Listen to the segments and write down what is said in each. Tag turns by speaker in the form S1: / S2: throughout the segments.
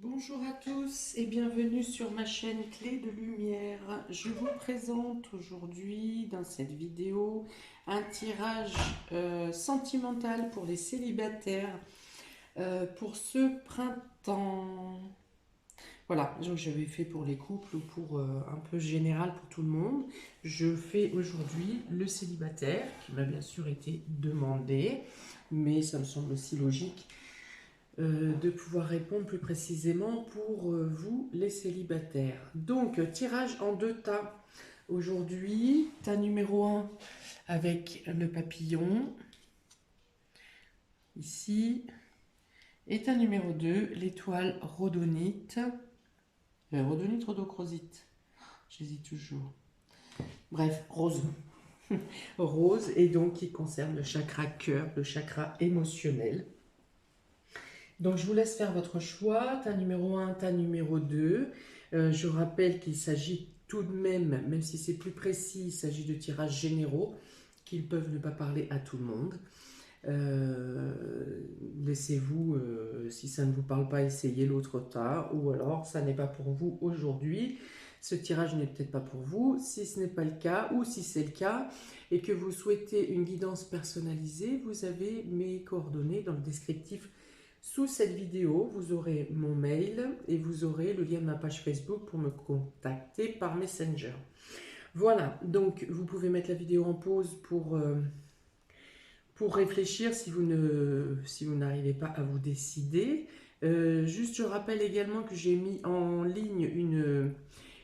S1: Bonjour à tous et bienvenue sur ma chaîne Clé de Lumière. Je vous présente aujourd'hui dans cette vidéo un tirage sentimental pour les célibataires pour ce printemps. Voilà, donc j'avais fait pour les couples ou pour un peu général pour tout le monde. Je fais aujourd'hui le célibataire qui m'a bien sûr été demandé, mais ça me semble aussi logique de pouvoir répondre plus précisément pour vous les célibataires. Donc, tirage en deux tas. Aujourd'hui, tas numéro un avec le papillon, ici, et tas numéro 2 l'étoile rhodonite. Rhodonite, rhodochrosite, j'hésite toujours. Bref, rose. Rose, et donc qui concerne le chakra cœur, le chakra émotionnel. Donc je vous laisse faire votre choix, tas numéro un, tas numéro 2. Je rappelle qu'il s'agit tout de même, même si c'est plus précis, il s'agit de tirages généraux, qu'ils peuvent ne pas parler à tout le monde. Laissez-vous, si ça ne vous parle pas, essayer l'autre tas, ou alors ça n'est pas pour vous aujourd'hui. Ce tirage n'est peut-être pas pour vous. Si ce n'est pas le cas, ou si c'est le cas, et que vous souhaitez une guidance personnalisée, vous avez mes coordonnées dans le descriptif. Sous cette vidéo, vous aurez mon mail et vous aurez le lien de ma page Facebook pour me contacter par Messenger. Voilà, donc vous pouvez mettre la vidéo en pause pour réfléchir si vous n'arrivez pas à vous décider. Juste, je rappelle également que j'ai mis en ligne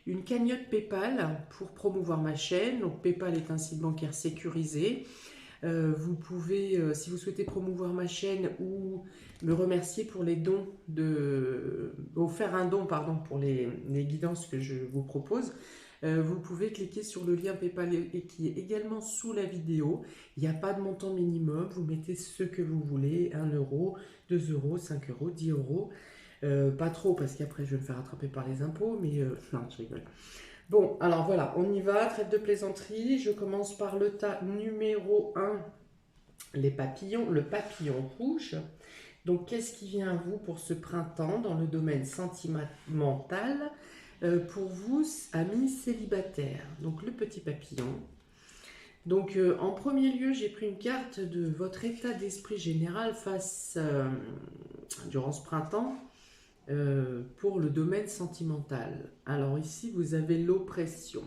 S1: une cagnotte PayPal pour promouvoir ma chaîne. Donc PayPal est un site bancaire sécurisé. Vous pouvez, si vous souhaitez promouvoir ma chaîne ou me remercier pour les dons, ou faire un don pardon, pour les guidances que je vous propose, vous pouvez cliquer sur le lien PayPal qui est également sous la vidéo. Il n'y a pas de montant minimum, vous mettez ce que vous voulez, 1 euro, 2 euros, 5 euros, 10 euros. Pas trop parce qu'après je vais me faire attraper par les impôts, mais non, je rigole. Bon, alors voilà, on y va, trêve de plaisanterie. Je commence par le tas numéro un, les papillons, le papillon rouge. Donc, qu'est-ce qui vient à vous pour ce printemps dans le domaine sentimental pour vous, amis célibataires? Donc, le petit papillon. Donc, en premier lieu, j'ai pris une carte de votre état d'esprit général durant ce printemps. Pour le domaine sentimental. Alors ici, vous avez l'oppression.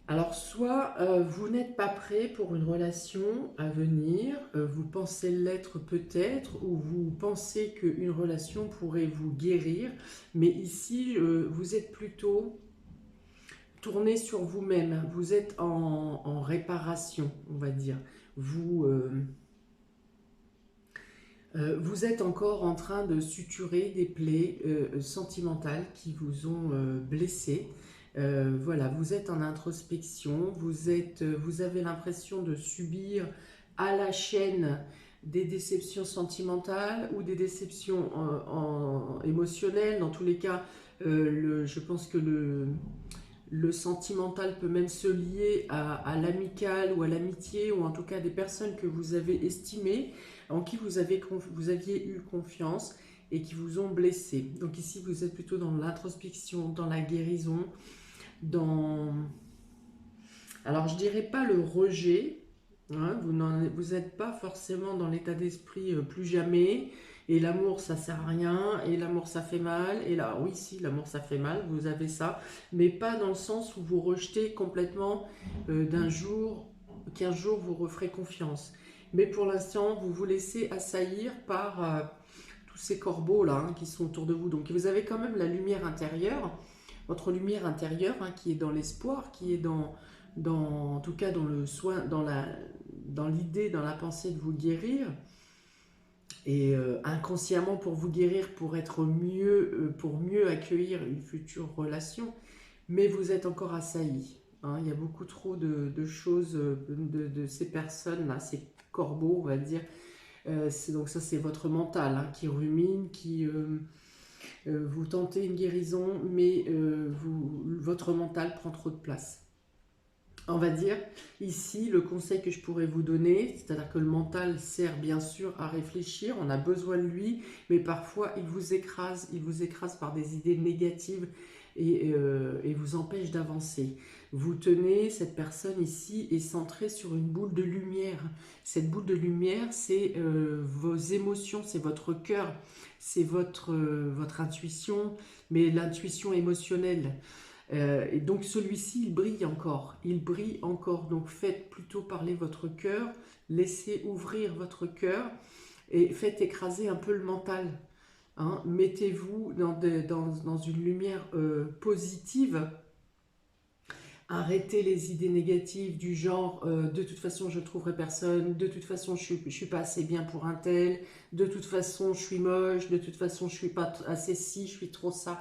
S1: Alors soit vous n'êtes pas prêt pour une relation à venir, vous pensez l'être peut-être, ou vous pensez qu'une relation pourrait vous guérir, mais ici, vous êtes plutôt tourné sur vous-même, vous êtes en réparation, on va dire. Vous, vous êtes encore en train de suturer des plaies sentimentales qui vous ont blessé. Voilà, vous êtes en introspection, vous avez l'impression de subir à la chaîne des déceptions sentimentales ou des déceptions émotionnelles. Dans tous les cas, je pense que le sentimental peut même se lier à l'amical ou à l'amitié, ou en tout cas des personnes que vous avez estimées, en qui vous aviez eu confiance et qui vous ont blessé. Donc ici, vous êtes plutôt dans l'introspection, dans la guérison, dans... Alors, je dirais pas le rejet, hein, vous n'êtes pas forcément dans l'état d'esprit plus jamais, et l'amour ça sert à rien, et l'amour ça fait mal, et là, oui, si, l'amour ça fait mal, vous avez ça, mais pas dans le sens où vous rejetez complètement d'un jour, qu'un jour vous referez confiance. Mais pour l'instant, vous vous laissez assaillir par tous ces corbeaux là hein, qui sont autour de vous. Donc vous avez quand même la lumière intérieure, votre lumière intérieure hein, qui est dans l'espoir, qui est en tout cas dans le soin, dans l'idée, dans la pensée de vous guérir, et inconsciemment pour vous guérir, pour mieux accueillir une future relation, mais vous êtes encore assailli. Hein, il y a beaucoup trop de choses de ces personnes-là, ces corbeaux, on va dire. Donc ça, c'est votre mental hein, qui rumine, vous tentez une guérison, mais votre mental prend trop de place. On va dire, ici, le conseil que je pourrais vous donner, c'est-à-dire que le mental sert bien sûr à réfléchir, on a besoin de lui, mais parfois il vous écrase par des idées négatives et vous empêche d'avancer. Vous tenez, cette personne ici est centrée sur une boule de lumière. Cette boule de lumière, c'est vos émotions, c'est votre cœur, c'est votre intuition, mais l'intuition émotionnelle. Et donc celui-ci, il brille encore. Donc faites plutôt parler votre cœur, laissez ouvrir votre cœur et faites écraser un peu le mental. Hein. Mettez-vous dans une lumière positive. Arrêtez les idées négatives du genre de toute façon je ne trouverai personne, de toute façon je suis pas assez bien pour un tel, de toute façon je suis moche, de toute façon je suis pas assez ci, je suis trop ça.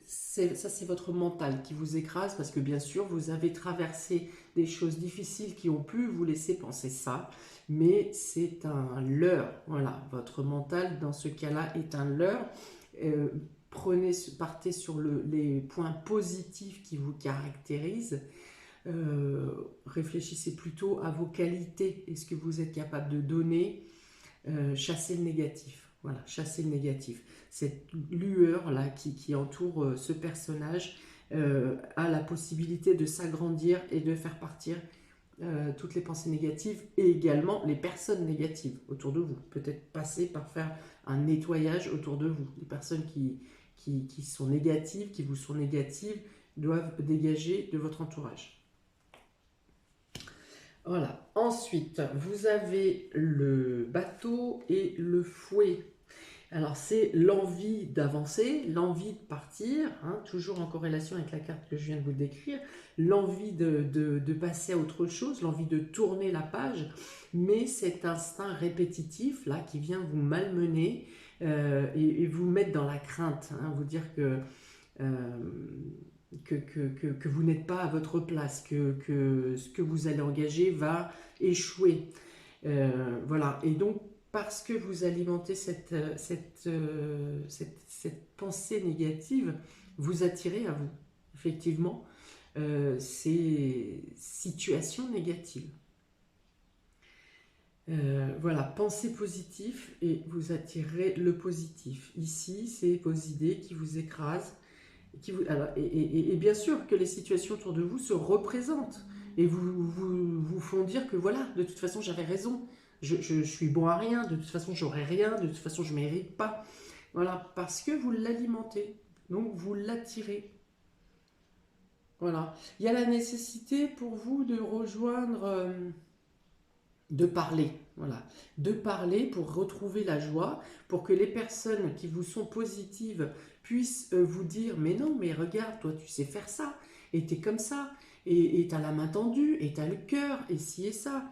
S1: Ça, c'est votre mental qui vous écrase parce que bien sûr, vous avez traversé des choses difficiles qui ont pu vous laisser penser ça, mais c'est un leurre. Voilà, votre mental, dans ce cas-là, est un leurre. Euh, partez sur les points positifs qui vous caractérisent. Euh, Réfléchissez plutôt à vos qualités et ce que vous êtes capable de donner. Chassez le négatif. Voilà, chassez le négatif. Cette lueur-là qui entoure ce personnage a la possibilité de s'agrandir et de faire partir toutes les pensées négatives et également les personnes négatives autour de vous. Peut-être passer par faire un nettoyage autour de vous. Les personnes qui sont négatives, qui vous sont négatives, doivent dégager de votre entourage. Voilà. Ensuite, vous avez le bateau et le fouet. Alors, c'est l'envie d'avancer, l'envie de partir, hein, toujours en corrélation avec la carte que je viens de vous décrire, l'envie de passer à autre chose, l'envie de tourner la page, mais cet instinct répétitif, là, qui vient vous malmener et vous mettre dans la crainte, hein, vous dire euh, que vous n'êtes pas à votre place, que ce que vous allez engager va échouer. Voilà, et donc, parce que vous alimentez cette pensée négative, vous attirez à vous, effectivement, ces situations négatives. Voilà, pensez positif et vous attirez le positif. Ici, c'est vos idées qui vous écrasent. Et bien sûr que les situations autour de vous se représentent et vous font dire que voilà, de toute façon, j'avais raison. Je suis bon à rien, de toute façon j'aurai rien, de toute façon je ne mérite pas. Voilà, parce que vous l'alimentez, donc vous l'attirez. Voilà. Il y a la nécessité pour vous de rejoindre, de parler. Voilà. De parler pour retrouver la joie, pour que les personnes qui vous sont positives puissent vous dire « Mais non, mais regarde, toi tu sais faire ça, et t'es comme ça, et t'as la main tendue, et t'as le cœur, et ci et ça. »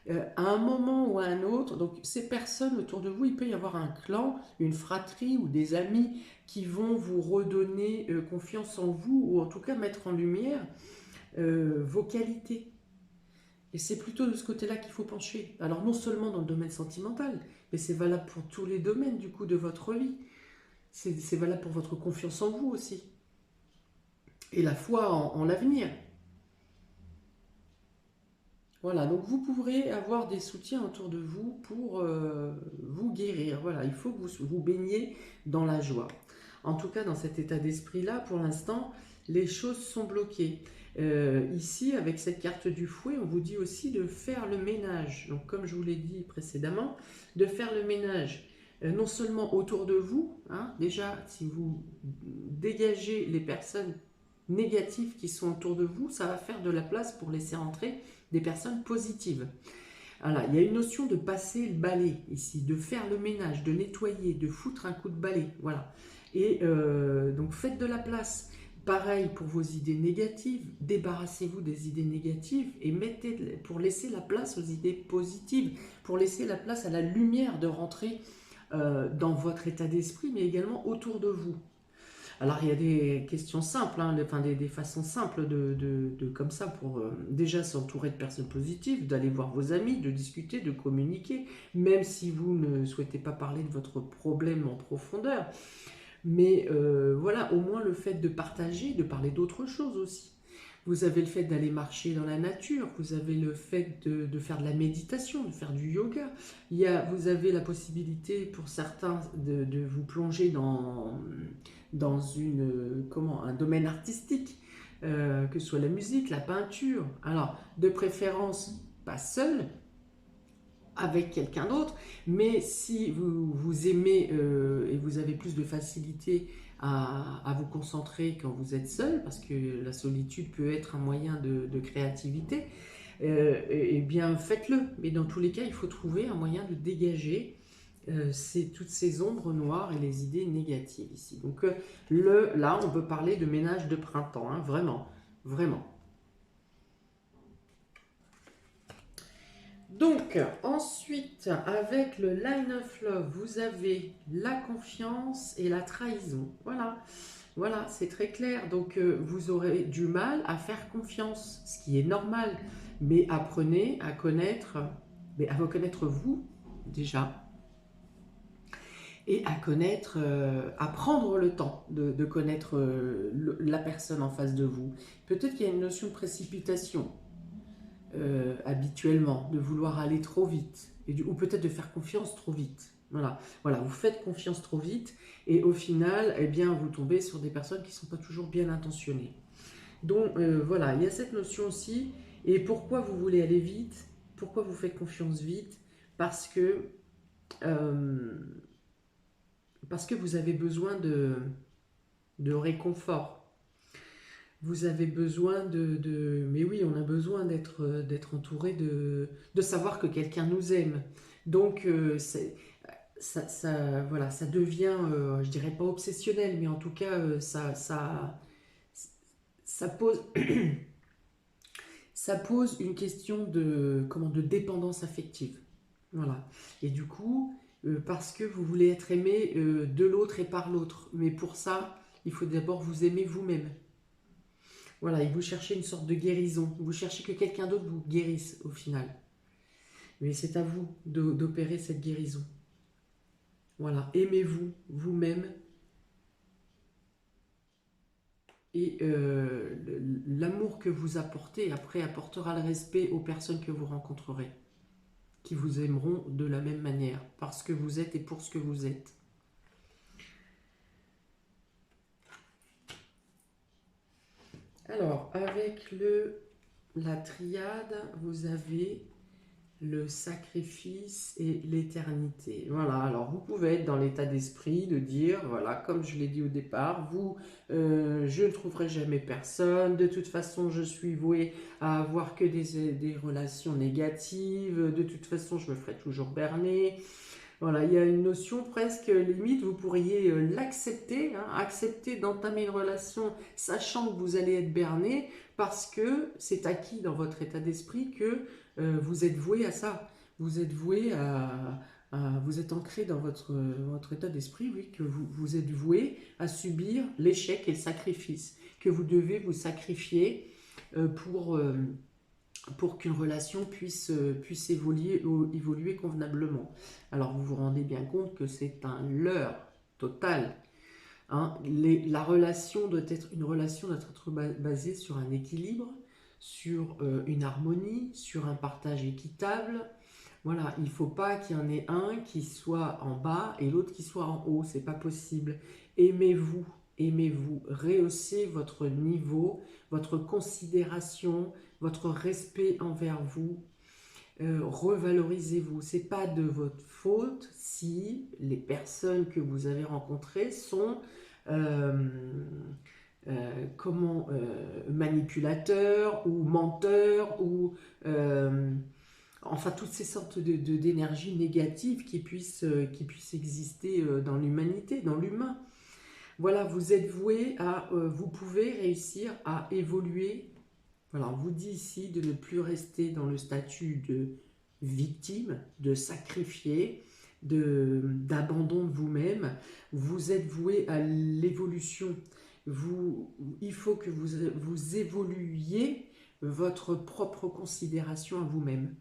S1: À un moment ou à un autre, donc ces personnes autour de vous, il peut y avoir un clan, une fratrie ou des amis qui vont vous redonner confiance en vous ou en tout cas mettre en lumière vos qualités. Et c'est plutôt de ce côté-là qu'il faut pencher. Alors non seulement dans le domaine sentimental, mais c'est valable pour tous les domaines du coup de votre vie. C'est valable pour votre confiance en vous aussi. Et la foi en l'avenir. Voilà, donc vous pourrez avoir des soutiens autour de vous pour vous guérir. Voilà, il faut que vous baigniez dans la joie. En tout cas, dans cet état d'esprit-là, pour l'instant, les choses sont bloquées. Ici, avec cette carte du fouet, on vous dit aussi de faire le ménage. Donc, comme je vous l'ai dit précédemment, de faire le ménage non seulement autour de vous, hein, déjà, si vous dégagez les personnes négatives qui sont autour de vous, ça va faire de la place pour laisser entrer des personnes positives. Voilà, il y a une notion de passer le balai ici, de faire le ménage, de nettoyer, de foutre un coup de balai. Voilà. Et donc faites de la place. Pareil pour vos idées négatives, débarrassez-vous des idées négatives et mettez pour laisser la place aux idées positives, pour laisser la place à la lumière de rentrer dans votre état d'esprit, mais également autour de vous. Alors, il y a des questions simples, hein, enfin, des façons simples comme ça pour déjà s'entourer de personnes positives, d'aller voir vos amis, de discuter, de communiquer, même si vous ne souhaitez pas parler de votre problème en profondeur. Mais voilà, au moins le fait de partager, de parler d'autre chose aussi. Vous avez le fait d'aller marcher dans la nature, vous avez le fait de faire de la méditation, de faire du yoga. Vous avez la possibilité pour certains de vous plonger dans un domaine artistique, que ce soit la musique, la peinture. Alors, de préférence, pas seul, avec quelqu'un d'autre, mais si vous aimez et vous avez plus de facilité à vous concentrer quand vous êtes seul, parce que la solitude peut être un moyen de créativité, eh bien faites-le. Mais dans tous les cas, il faut trouver un moyen de dégager toutes ces ombres noires et les idées négatives ici. Donc là, on peut parler de ménage de printemps, hein, vraiment, vraiment. Donc, ensuite, avec le Line of Love, vous avez la confiance et la trahison. Voilà, voilà, c'est très clair. Donc, vous aurez du mal à faire confiance, ce qui est normal. Mais apprenez à vous connaître vous, déjà, et à prendre le temps de connaître la personne en face de vous. Peut-être qu'il y a une notion de précipitation. Habituellement, de vouloir aller trop vite, ou peut-être de faire confiance trop vite. Voilà, voilà, vous faites confiance trop vite, et au final, eh bien, vous tombez sur des personnes qui ne sont pas toujours bien intentionnées. Donc voilà, il y a cette notion aussi. Et pourquoi vous voulez aller vite? Pourquoi vous faites confiance vite? Parce que, euh, parce que vous avez besoin de réconfort. Vous avez besoin Mais oui, on a besoin d'être entouré de savoir que quelqu'un nous aime. Donc, voilà, ça devient, je dirais pas obsessionnel, mais en tout cas, ça pose, ça pose une question de dépendance affective. Voilà. Et du coup, parce que vous voulez être aimé de l'autre et par l'autre. Mais pour ça, il faut d'abord vous aimer vous-même. Voilà, et vous cherchez une sorte de guérison. Vous cherchez que quelqu'un d'autre vous guérisse au final. Mais c'est à vous d'opérer cette guérison. Voilà, aimez-vous vous-même et l'amour que vous apportez après apportera le respect aux personnes que vous rencontrerez, qui vous aimeront de la même manière, parce que vous êtes et pour ce que vous êtes. Alors, avec la triade, vous avez le sacrifice et l'éternité. Voilà, alors vous pouvez être dans l'état d'esprit de dire, voilà, comme je l'ai dit au départ, je ne trouverai jamais personne, de toute façon je suis voué à avoir que des relations négatives, de toute façon je me ferai toujours berner. Voilà, il y a une notion presque limite, vous pourriez l'accepter, hein, accepter d'entamer une relation sachant que vous allez être berné parce que c'est acquis dans votre état d'esprit que vous êtes voué à ça. Vous êtes voué vous êtes ancré dans votre état d'esprit, oui, que vous êtes voué à subir l'échec et le sacrifice, que vous devez vous sacrifier pour qu'une relation puisse évoluer convenablement. Alors vous vous rendez bien compte que c'est un leurre total. Hein. La relation doit être basée sur un équilibre, sur une harmonie, sur un partage équitable. Voilà, il ne faut pas qu'il y en ait un qui soit en bas et l'autre qui soit en haut, c'est pas possible. Aimez-vous, aimez-vous, rehaussez votre niveau, votre considération, votre respect envers vous, revalorisez-vous. C'est pas de votre faute si les personnes que vous avez rencontrées sont euh, manipulateurs ou menteurs ou enfin toutes ces sortes d'énergies négatives qui puissent exister dans l'humanité, dans l'humain. Voilà, vous êtes voué vous pouvez réussir à évoluer. Voilà, on vous dit ici de ne plus rester dans le statut de victime, de sacrifié, d'abandon de vous-même. Vous êtes voué à l'évolution. Il faut que vous évoluiez votre propre considération à vous-même.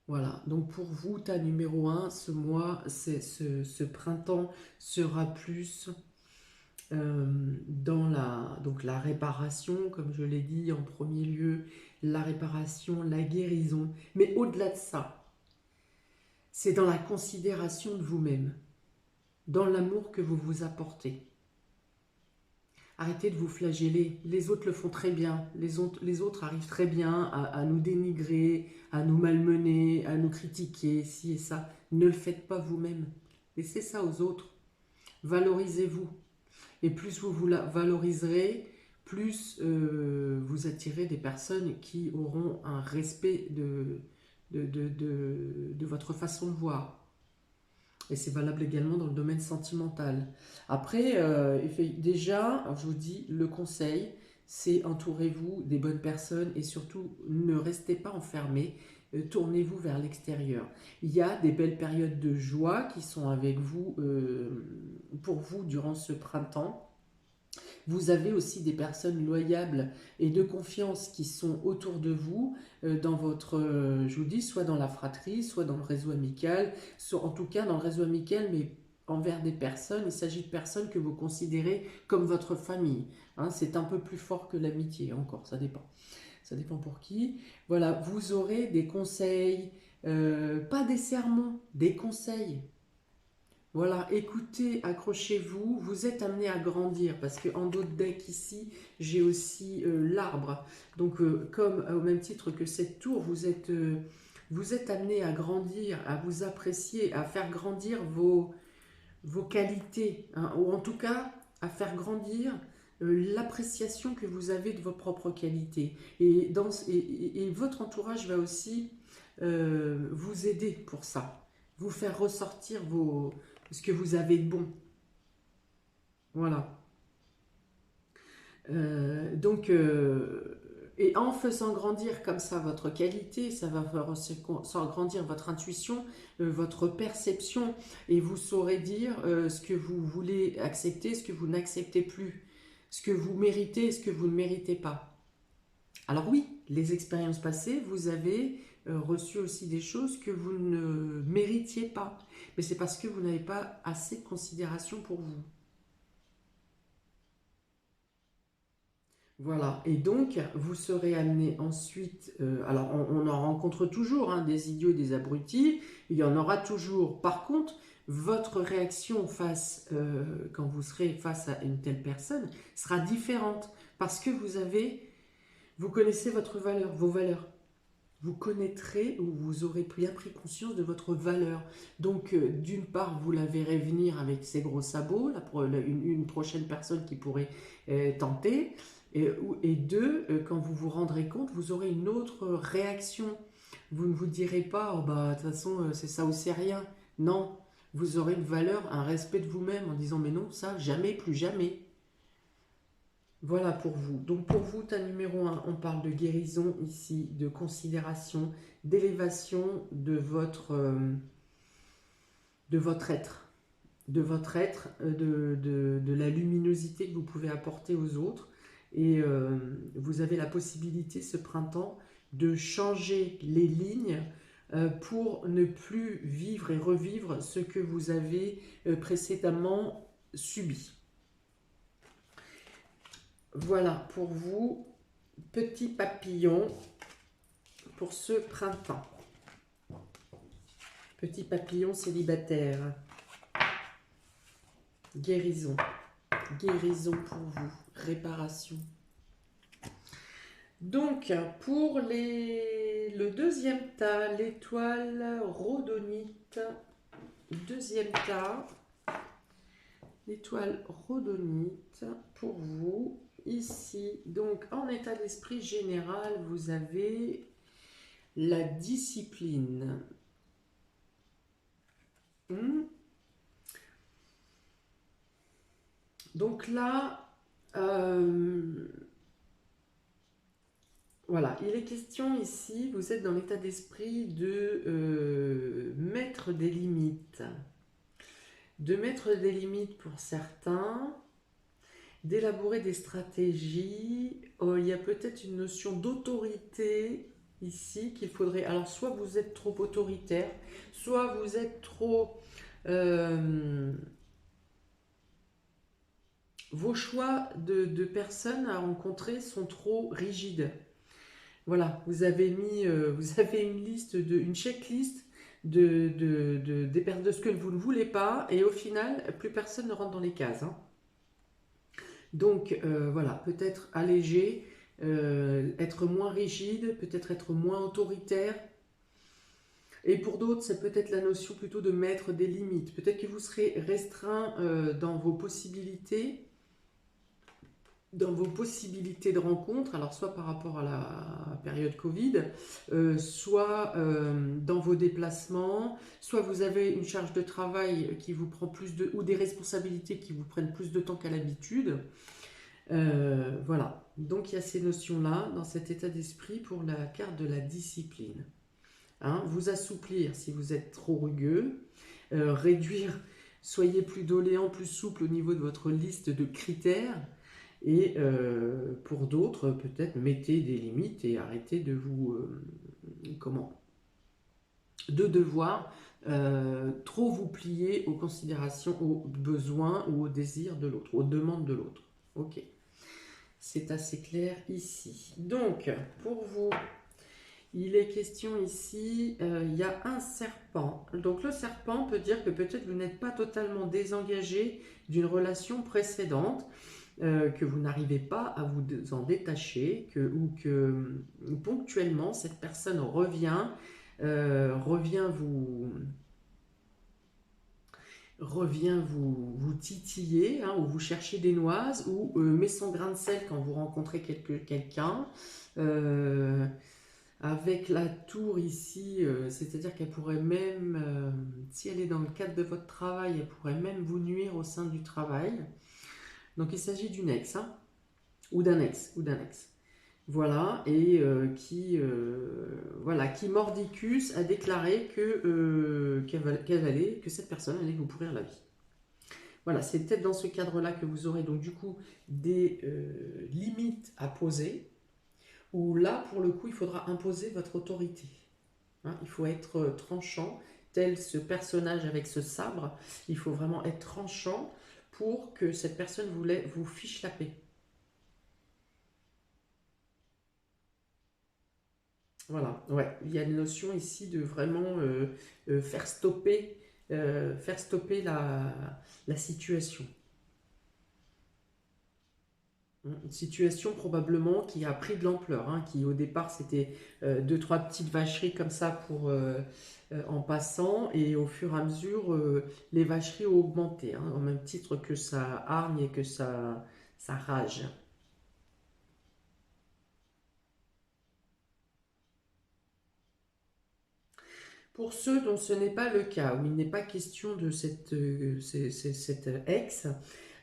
S1: Voilà, donc pour vous, tas numéro 1, ce mois, ce printemps sera plus dans donc la réparation, comme je l'ai dit en premier lieu, la réparation, la guérison. Mais au-delà de ça, c'est dans la considération de vous-même, dans l'amour que vous vous apportez. Arrêtez de vous flageller, les autres le font très bien, les autres arrivent très bien à nous dénigrer, à nous malmener, à nous critiquer, ci et ça. Ne le faites pas vous-même, laissez ça aux autres, valorisez-vous. Et plus vous vous valoriserez, plus vous attirez des personnes qui auront un respect de votre façon de voir. Et c'est valable également dans le domaine sentimental. Après, déjà, je vous dis, le conseil, c'est entourez-vous des bonnes personnes et surtout ne restez pas enfermés, tournez-vous vers l'extérieur. Il y a des belles périodes de joie qui sont avec vous, pour vous durant ce printemps. Vous avez aussi des personnes loyables et de confiance qui sont autour de vous, dans votre, je vous dis, soit dans la fratrie, soit dans le réseau amical, soit en tout cas dans le réseau amical, mais envers des personnes. Il s'agit de personnes que vous considérez comme votre famille. Hein, c'est un peu plus fort que l'amitié, encore, ça dépend. Ça dépend pour qui. Voilà, vous aurez des conseils, pas des sermons, des conseils. Voilà, écoutez, accrochez-vous, vous êtes amené à grandir, parce qu'en d'autres decks ici, j'ai aussi l'arbre. Donc, comme au même titre que cette tour, vous êtes amené à grandir, à vous apprécier, à faire grandir vos qualités, hein, ou en tout cas, à faire grandir l'appréciation que vous avez de vos propres qualités. Et votre entourage va aussi vous aider pour ça, vous faire ressortir ce que vous avez de bon. Voilà. Donc, et en faisant grandir comme ça votre qualité, ça va faire grandir votre intuition, votre perception, et vous saurez dire ce que vous voulez accepter, ce que vous n'acceptez plus, ce que vous méritez et ce que vous ne méritez pas. Alors oui, les expériences passées, vous avez reçu aussi des choses que vous ne méritiez pas, mais c'est parce que vous n'avez pas assez de considération pour vous. Voilà, et donc vous serez amené ensuite, alors on en rencontre toujours, hein, des idiots et des abrutis, il y en aura toujours. Par contre, votre réaction quand vous serez face à une telle personne sera différente parce que vous connaissez votre valeur, vos valeurs. Vous connaîtrez ou vous aurez bien pris conscience de votre valeur. Donc, d'une part, vous la verrez venir avec ses gros sabots, une prochaine personne qui pourrait tenter. Et deux, quand vous vous rendrez compte, vous aurez une autre réaction. Vous ne vous direz pas, oh bah, de toute façon, c'est ça ou c'est rien. Non, vous aurez une valeur, un respect de vous-même en disant, mais non, ça, jamais, plus jamais. Voilà pour vous. Donc pour vous, tas numéro 1, on parle de guérison ici, de considération, d'élévation de votre être, de la luminosité que vous pouvez apporter aux autres. Et vous avez la possibilité ce printemps de changer les lignes pour ne plus vivre et revivre ce que vous avez précédemment subi. Voilà pour vous, petit papillon, pour ce printemps. Petit papillon célibataire. Guérison. Guérison pour vous. Réparation. Donc, pour le deuxième tas, l'étoile rhodonite. Deuxième tas. L'étoile rhodonite pour vous. Ici, donc en état d'esprit général, vous avez la discipline. Donc là, voilà, il est question ici, vous êtes dans l'état d'esprit de mettre des limites. De mettre des limites pour certains, d'élaborer des stratégies. Il y a peut-être une notion d'autorité ici qu'il faudrait... Alors, soit vous êtes trop autoritaire, soit vous êtes trop vos choix de personnes à rencontrer sont trop rigides. Voilà, vous avez mis, vous avez une liste, une checklist de ce que vous ne voulez pas, et au final, plus personne ne rentre dans les cases, hein. Donc voilà, peut-être alléger, être moins rigide, peut-être être moins autoritaire. Et pour d'autres, c'est peut-être la notion plutôt de mettre des limites. Peut-être que vous serez restreint dans vos possibilités de rencontre, alors soit par rapport à la période Covid, soit dans vos déplacements, soit vous avez une charge de travail qui vous prend ou des responsabilités qui vous prennent plus de temps qu'à l'habitude. Voilà, donc il y a ces notions-là dans cet état d'esprit pour la carte de la discipline. Hein, vous assouplir si vous êtes trop rugueux, réduire, soyez plus doléant, plus souple au niveau de votre liste de critères, et pour d'autres, peut-être mettez des limites et arrêtez de de devoir trop vous plier aux considérations, aux besoins ou aux désirs de l'autre, aux demandes de l'autre. Ok, c'est assez clair ici. Donc, pour vous, il est question ici, il y a un serpent. Donc le serpent peut dire que peut-être vous n'êtes pas totalement désengagé d'une relation précédente, que vous n'arrivez pas à vous en détacher, ou que ponctuellement cette personne vous titiller, hein, ou vous cherchez des noises, ou met son grain de sel quand vous rencontrez quelqu'un. Avec la tour ici, c'est-à-dire qu'elle pourrait même, si elle est dans le cadre de votre travail, elle pourrait même vous nuire au sein du travail. Donc il s'agit d'une ex, hein, ou d'un ex, Voilà, et qui mordicus a déclaré que cette personne allait vous pourrir la vie. Voilà, c'est peut-être dans ce cadre-là que vous aurez donc du coup des limites à poser, où là, pour le coup, il faudra imposer votre autorité. Hein, il faut être tranchant, tel ce personnage avec ce sabre. Il faut vraiment être tranchant pour que cette personne vous fiche la paix. Voilà, ouais, il y a une notion ici de vraiment faire stopper la situation. Une situation probablement qui a pris de l'ampleur, hein, qui au départ c'était deux, trois petites vacheries comme ça en passant, et au fur et à mesure les vacheries ont augmenté, hein, au même titre que ça hargne et que ça rage. Pour ceux dont ce n'est pas le cas, où il n'est pas question de cette ex,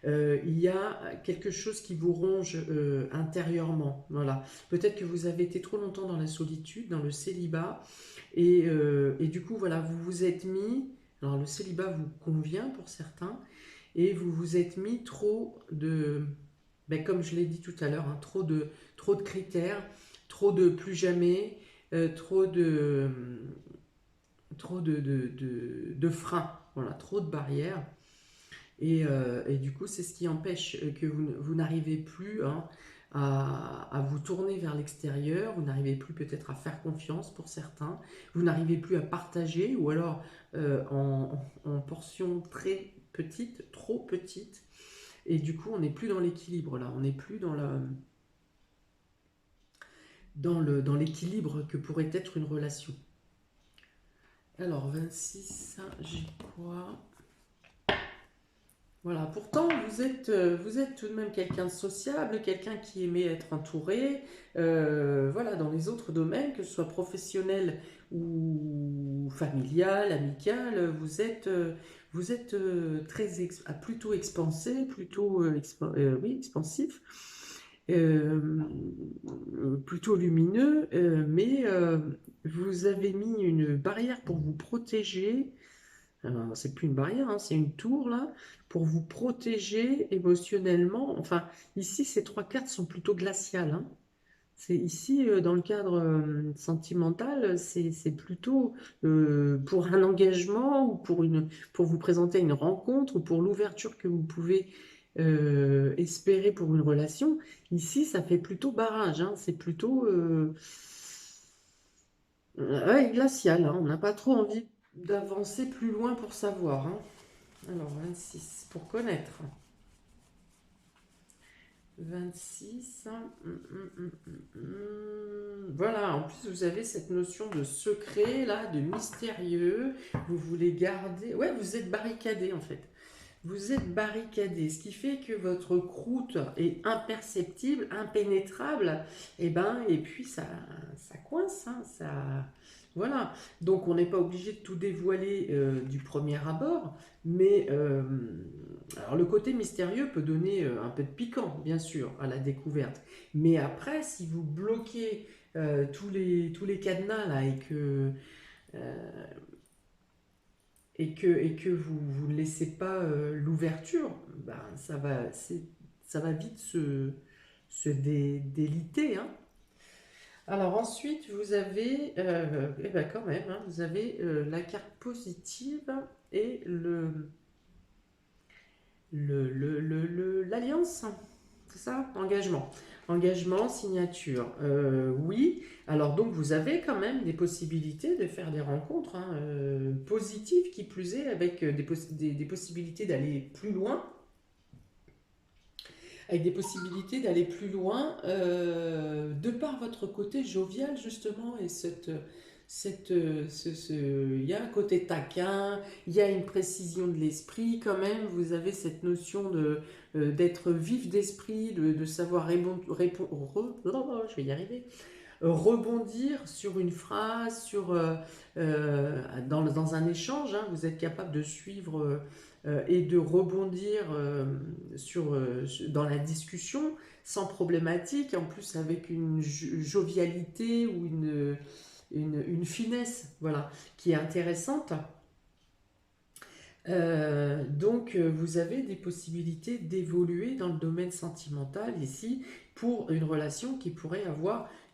S1: il y a quelque chose qui vous ronge intérieurement. Voilà. Peut-être que vous avez été trop longtemps dans la solitude, dans le célibat, et du coup, voilà, vous vous êtes mis. Alors, le célibat vous convient pour certains, et vous vous êtes mis trop ben, comme je l'ai dit tout à l'heure, hein, trop de critères, trop de plus jamais, trop de freins, voilà, trop de barrières. Et du coup, c'est ce qui empêche que vous n'arrivez plus, hein, à vous tourner vers l'extérieur, vous n'arrivez plus peut-être à faire confiance pour certains, vous n'arrivez plus à partager, ou alors en portions très petites, trop petites, et du coup, on n'est plus dans l'équilibre là, on n'est plus dans l'équilibre que pourrait être une relation. Alors, 26, j'ai quoi? Voilà, pourtant vous êtes tout de même quelqu'un de sociable, quelqu'un qui aimait être entouré, voilà, dans les autres domaines, que ce soit professionnel ou familial, amical, vous êtes plutôt expansé, plutôt oui, expansif, euh, plutôt lumineux, mais vous avez mis une barrière pour vous protéger. C'est plus une barrière, hein, c'est une tour là, pour vous protéger émotionnellement. Enfin, ici, ces trois cartes sont plutôt glaciales, hein. C'est ici, dans le cadre sentimental, c'est plutôt pour un engagement, ou pour vous présenter à une rencontre, ou pour l'ouverture que vous pouvez espérer pour une relation. Ici, ça fait plutôt barrage, hein, c'est plutôt ouais, glacial, hein, on n'a pas trop envie d'avancer plus loin pour savoir, hein. Alors, 26, pour connaître. 26. Voilà, en plus vous avez cette notion de secret, là, de mystérieux. Vous voulez garder... Ouais, vous êtes barricadé en fait. Vous êtes barricadé, ce qui fait que votre croûte est imperceptible, impénétrable, et puis ça coince, hein, ça... Voilà, donc on n'est pas obligé de tout dévoiler du premier abord, mais alors le côté mystérieux peut donner un peu de piquant, bien sûr, à la découverte. Mais après, si vous bloquez tous les cadenas là euh, et que vous ne laissez pas l'ouverture, ben, ça va vite se déliter, hein. Alors ensuite, vous avez, eh ben quand même, hein, vous avez la carte positive et l'alliance, c'est ça? Engagement. Engagement, signature. Oui, alors donc vous avez quand même des possibilités de faire des rencontres, hein, positives, qui plus est, avec des possibilités d'aller plus loin, de par votre côté jovial justement et il y a un côté taquin, il y a une précision de l'esprit quand même, vous avez cette notion d'être vif d'esprit, de savoir je vais y arriver, rebondir sur une phrase, dans un échange, hein, vous êtes capable de suivre et de rebondir dans la discussion sans problématique, en plus avec une jovialité ou une finesse, voilà, qui est intéressante. Donc, vous avez des possibilités d'évoluer dans le domaine sentimental ici pour une relation qui pourrait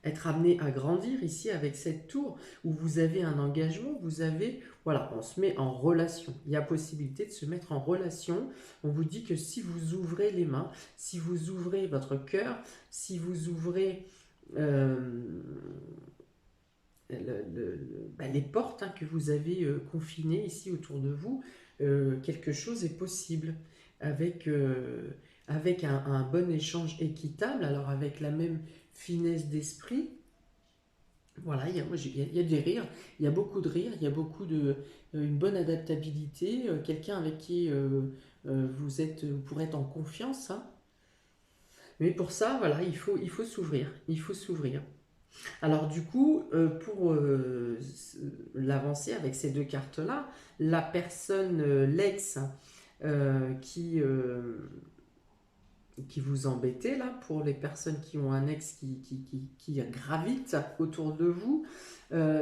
S1: être amenée à grandir ici avec cette tour où vous avez un engagement, voilà, on se met en relation. Il y a possibilité de se mettre en relation. On vous dit que si vous ouvrez les mains, si vous ouvrez votre cœur, si vous ouvrez euh, les portes, hein, que vous avez confinées ici autour de vous, quelque chose est possible avec un bon échange équitable, alors avec la même finesse d'esprit. Voilà, il y a des rires, il y a beaucoup de rires, il y a une bonne adaptabilité, quelqu'un avec qui vous pourrez être en confiance, hein. Mais pour ça, voilà, il faut s'ouvrir, il faut s'ouvrir. Alors du coup, pour l'avancer avec ces deux cartes-là, la personne, l'ex, qui, qui vous embêtait là, pour les personnes qui ont un ex qui gravite autour de vous,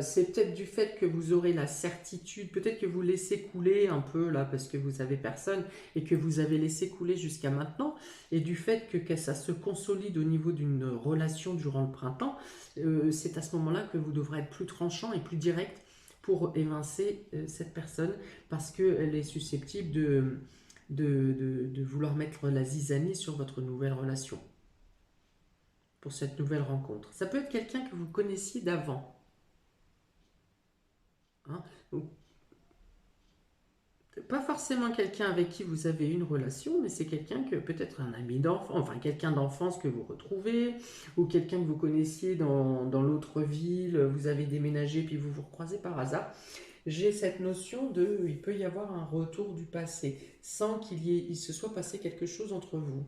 S1: c'est peut-être du fait que vous aurez la certitude, peut-être que vous laissez couler un peu là parce que vous avez personne et que vous avez laissé couler jusqu'à maintenant, et du fait que ça se consolide au niveau d'une relation durant le printemps, c'est à ce moment-là que vous devrez être plus tranchant et plus direct pour évincer cette personne, parce qu'elle est susceptible de vouloir mettre la zizanie sur votre nouvelle relation, pour cette nouvelle rencontre. Ça peut être quelqu'un que vous connaissiez d'avant, hein. Donc, pas forcément quelqu'un avec qui vous avez une relation, mais c'est quelqu'un que peut-être un ami d'enfance, enfin quelqu'un d'enfance que vous retrouvez, ou quelqu'un que vous connaissiez dans l'autre ville, vous avez déménagé puis vous vous recroisez par hasard. J'ai cette notion il peut y avoir un retour du passé, sans il se soit passé quelque chose entre vous.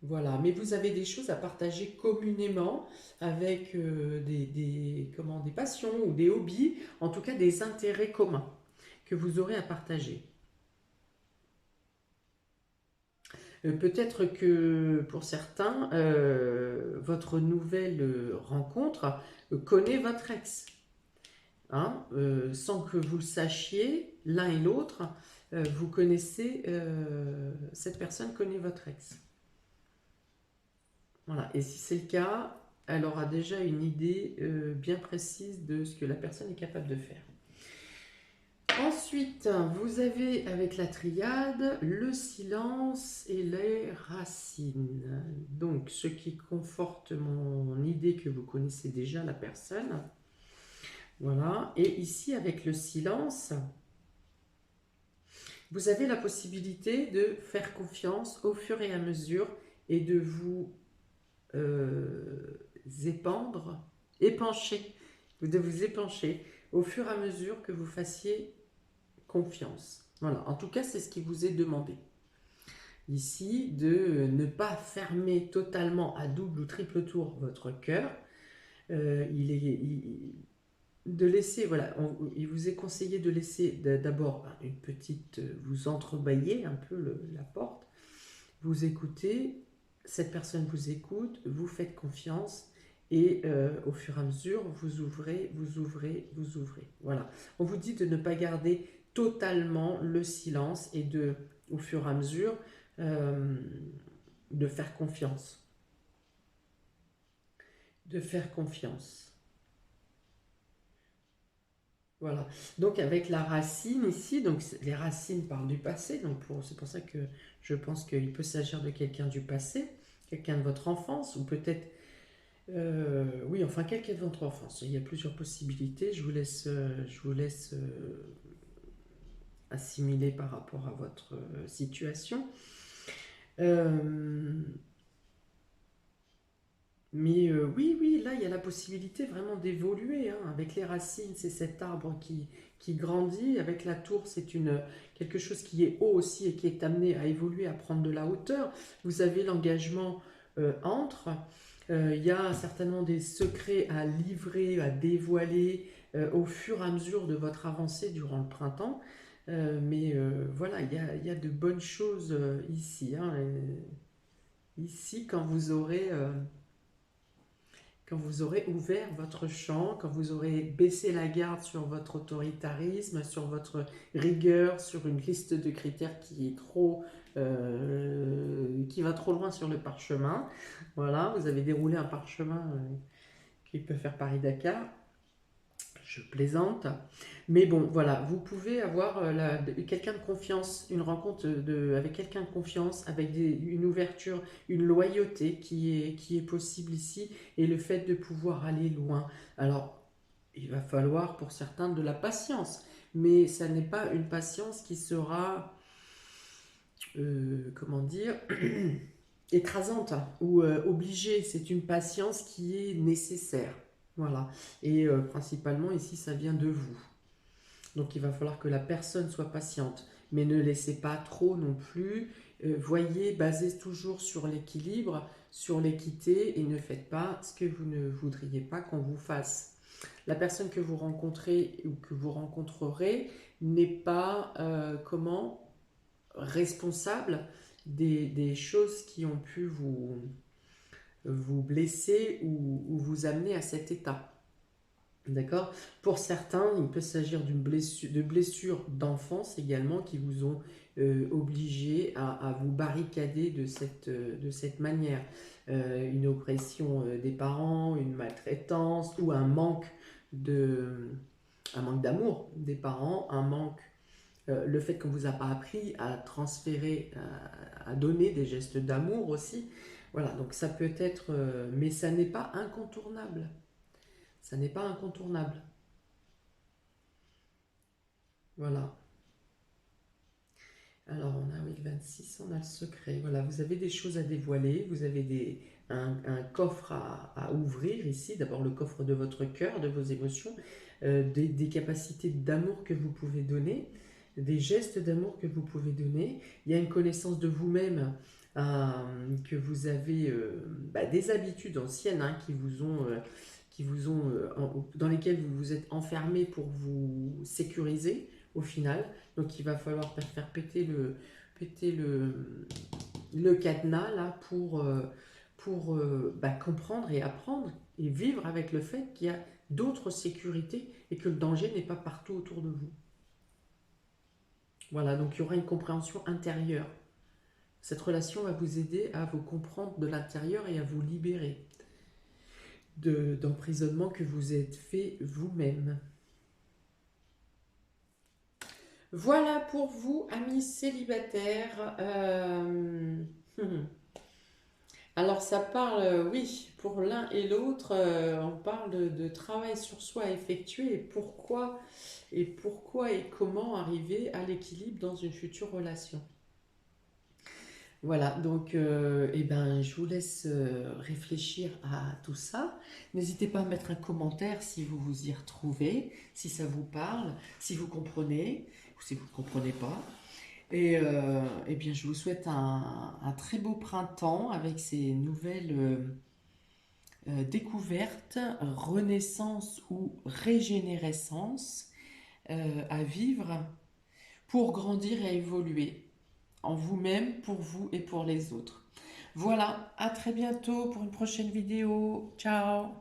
S1: Voilà, mais vous avez des choses à partager communément avec des passions ou des hobbies, en tout cas des intérêts communs que vous aurez à partager. Peut-être que pour certains, votre nouvelle rencontre connaît votre ex, hein, sans que vous le sachiez, l'un et l'autre, cette personne connaît votre ex. Voilà. Et si c'est le cas, elle aura déjà une idée bien précise de ce que la personne est capable de faire. Ensuite, vous avez avec la triade le silence et les racines. Donc, ce qui conforte mon idée que vous connaissez déjà la personne. Voilà. Et ici, avec le silence, vous avez la possibilité de faire confiance au fur et à mesure et de vous épancher, de vous épancher au fur et à mesure que vous fassiez confiance. Voilà, en tout cas, c'est ce qui vous est demandé. Ici, de ne pas fermer totalement à double ou triple tour votre cœur. De laisser, voilà, il vous est conseillé de laisser d'abord une petite, vous entrebâillez un peu la porte, vous écoutez, cette personne vous écoute, vous faites confiance et au fur et à mesure, vous ouvrez, vous ouvrez, vous ouvrez. Voilà. On vous dit de ne pas garder totalement le silence et de, au fur et à mesure, euh, de faire confiance. De faire confiance. Voilà. Donc avec la racine ici, donc les racines parlent du passé, donc c'est pour ça que je pense qu'il peut s'agir de quelqu'un du passé, quelqu'un de votre enfance, ou peut-être, oui, enfin quelqu'un de votre enfance. Il y a plusieurs possibilités. Je vous laisse assimiler par rapport à votre situation. Euh, Mais oui, oui, là, il y a la possibilité vraiment d'évoluer, hein. Avec les racines, c'est cet arbre qui grandit. Avec la tour, c'est quelque chose qui est haut aussi et qui est amené à évoluer, à prendre de la hauteur. Vous avez l'engagement entre. Il y a certainement des secrets à livrer, à dévoiler au fur et à mesure de votre avancée durant le printemps. Mais voilà, il y a de bonnes choses ici, hein. Ici, quand vous aurez ouvert votre champ, quand vous aurez baissé la garde sur votre autoritarisme, sur votre rigueur, sur une liste de critères qui va trop loin sur le parchemin. Voilà, vous avez déroulé un parchemin qui peut faire Paris-Dakar. Je plaisante. Mais bon, voilà, vous pouvez avoir quelqu'un de confiance, une rencontre avec quelqu'un de confiance, avec une ouverture, une loyauté qui est possible ici, et le fait de pouvoir aller loin. Alors, il va falloir pour certains de la patience, mais ça n'est pas une patience qui sera, comment dire, écrasante ou obligée. C'est une patience qui est nécessaire. Voilà. Et principalement ici, ça vient de vous. Donc il va falloir que la personne soit patiente, mais ne laissez pas trop non plus. Voyez, basez toujours sur l'équilibre, sur l'équité, et ne faites pas ce que vous ne voudriez pas qu'on vous fasse. La personne que vous rencontrez ou que vous rencontrerez n'est pas responsable des choses qui ont pu vous blesser ou vous amener à cet état. D'accord. Pour certains, il peut s'agir de blessures d'enfance également qui vous ont obligé à vous barricader de cette manière. Une oppression des parents, une maltraitance ou un manque d'amour des parents, le fait qu'on ne vous a pas appris à transférer, à donner des gestes d'amour aussi. Voilà, donc ça peut être, mais ça n'est pas incontournable. Ça n'est pas incontournable. Voilà. Alors, on a, oui, le 26, on a le secret. Voilà, vous avez des choses à dévoiler, vous avez un coffre à ouvrir ici. D'abord, le coffre de votre cœur, de vos émotions, des capacités d'amour que vous pouvez donner, des gestes d'amour que vous pouvez donner. Il y a une connaissance de vous-même, que vous avez, des habitudes anciennes, hein, dans lesquelles vous vous êtes enfermé pour vous sécuriser au final. Donc il va falloir faire péter le cadenas là pour comprendre et apprendre et vivre avec le fait qu'il y a d'autres sécurités et que le danger n'est pas partout autour de vous. Voilà, donc il y aura une compréhension intérieure. Cette relation va vous aider à vous comprendre de l'intérieur et à vous libérer d'emprisonnement que vous êtes fait vous-même. Voilà pour vous, amis célibataires. Alors ça parle, oui, pour l'un et l'autre, on parle de travail sur soi à effectuer et comment arriver à l'équilibre dans une future relation. Voilà, donc eh ben, je vous laisse réfléchir à tout ça. N'hésitez pas à mettre un commentaire si vous vous y retrouvez, si ça vous parle, si vous comprenez ou si vous ne comprenez pas. Et eh bien, je vous souhaite un très beau printemps avec ces nouvelles découvertes, renaissance ou régénérescence à vivre pour grandir et évoluer en vous-même, pour vous et pour les autres. Voilà, à très bientôt pour une prochaine vidéo. Ciao!